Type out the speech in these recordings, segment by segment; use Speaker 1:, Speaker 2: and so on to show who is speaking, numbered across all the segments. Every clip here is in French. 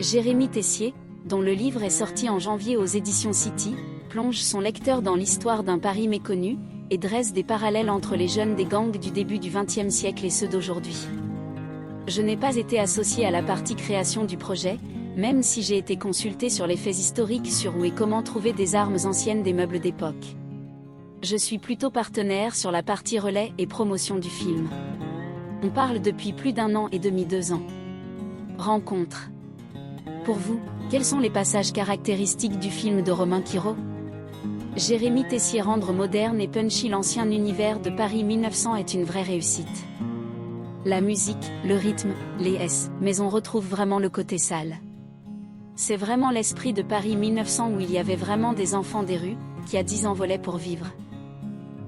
Speaker 1: Jérémy Tessier, dont le livre est sorti en janvier aux éditions City, plonge son lecteur dans l'histoire d'un Paris méconnu, et dresse des parallèles entre les jeunes des gangs du début du XXe siècle et ceux d'aujourd'hui. Je n'ai pas été associé à la partie création du projet, même si j'ai été consulté sur les faits historiques sur où et comment trouver des armes anciennes des meubles d'époque. Je suis plutôt partenaire sur la partie relais et promotion du film. On parle depuis plus d'1 an et demi, 2 ans. Rencontre. Pour vous, quels sont les passages caractéristiques du film de Romain Quiraud? Jérémy Tessier rendre moderne et punchy l'ancien univers de Paris 1900 est une vraie réussite. La musique, le rythme, les S, mais on retrouve vraiment le côté sale. C'est vraiment l'esprit de Paris 1900 où il y avait vraiment des enfants des rues, qui à 10 ans volaient pour vivre.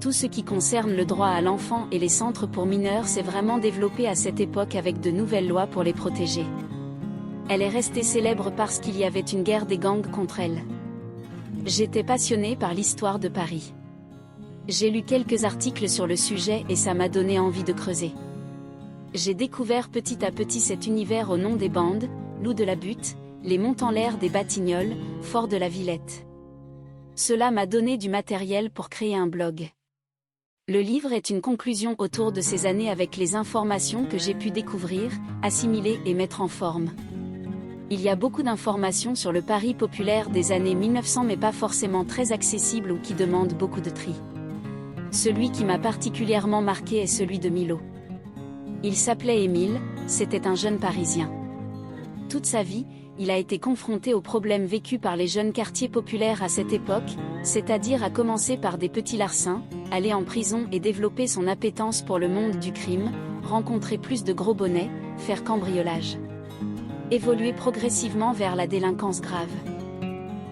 Speaker 1: Tout ce qui concerne le droit à l'enfant et les centres pour mineurs s'est vraiment développé à cette époque avec de nouvelles lois pour les protéger. Elle est restée célèbre parce qu'il y avait une guerre des gangs contre elle. J'étais passionnée par l'histoire de Paris. J'ai lu quelques articles sur le sujet et ça m'a donné envie de creuser. J'ai découvert petit à petit cet univers au nom des bandes, Loup de la Butte, les Monts-en-l'Air des Batignolles, Fort de la Villette. Cela m'a donné du matériel pour créer un blog. Le livre est une conclusion autour de ces années avec les informations que j'ai pu découvrir, assimiler et mettre en forme. Il y a beaucoup d'informations sur le Paris populaire des années 1900 mais pas forcément très accessibles ou qui demandent beaucoup de tri. Celui qui m'a particulièrement marqué est celui de Milo. Il s'appelait Émile, c'était un jeune Parisien. Toute sa vie, il a été confronté aux problèmes vécus par les jeunes quartiers populaires à cette époque, c'est-à-dire à commencer par des petits larcins, aller en prison et développer son appétence pour le monde du crime, rencontrer plus de gros bonnets, faire cambriolage. Évoluer progressivement vers la délinquance grave.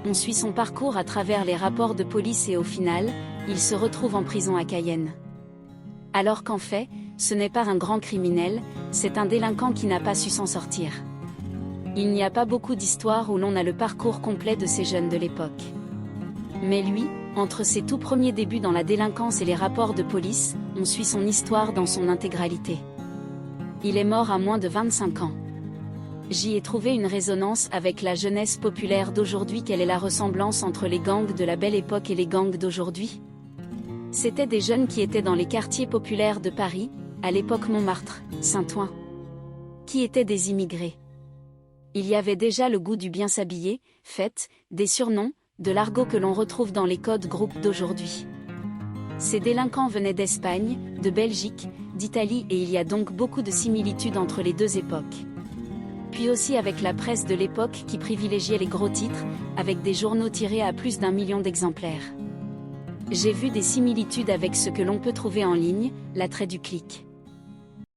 Speaker 1: On suit son parcours à travers les rapports de police et au final, il se retrouve en prison à Cayenne. Alors qu'en fait, ce n'est pas un grand criminel, c'est un délinquant qui n'a pas su s'en sortir. Il n'y a pas beaucoup d'histoires où l'on a le parcours complet de ces jeunes de l'époque. Mais lui, entre ses tout premiers débuts dans la délinquance et les rapports de police, on suit son histoire dans son intégralité. Il est mort à moins de 25 ans. J'y ai trouvé une résonance avec la jeunesse populaire d'aujourd'hui. Quelle est la ressemblance entre les gangs de la belle époque et les gangs d'aujourd'hui? C'étaient des jeunes qui étaient dans les quartiers populaires de Paris, à l'époque Montmartre, Saint-Ouen. Qui étaient des immigrés. Il y avait déjà le goût du bien s'habiller, fête, des surnoms, de l'argot que l'on retrouve dans les codes groupes d'aujourd'hui. Ces délinquants venaient d'Espagne, de Belgique, d'Italie et il y a donc beaucoup de similitudes entre les deux époques. Puis aussi avec la presse de l'époque qui privilégiait les gros titres, avec des journaux tirés à plus d'1 million d'exemplaires. J'ai vu des similitudes avec ce que l'on peut trouver en ligne, l'attrait du clic.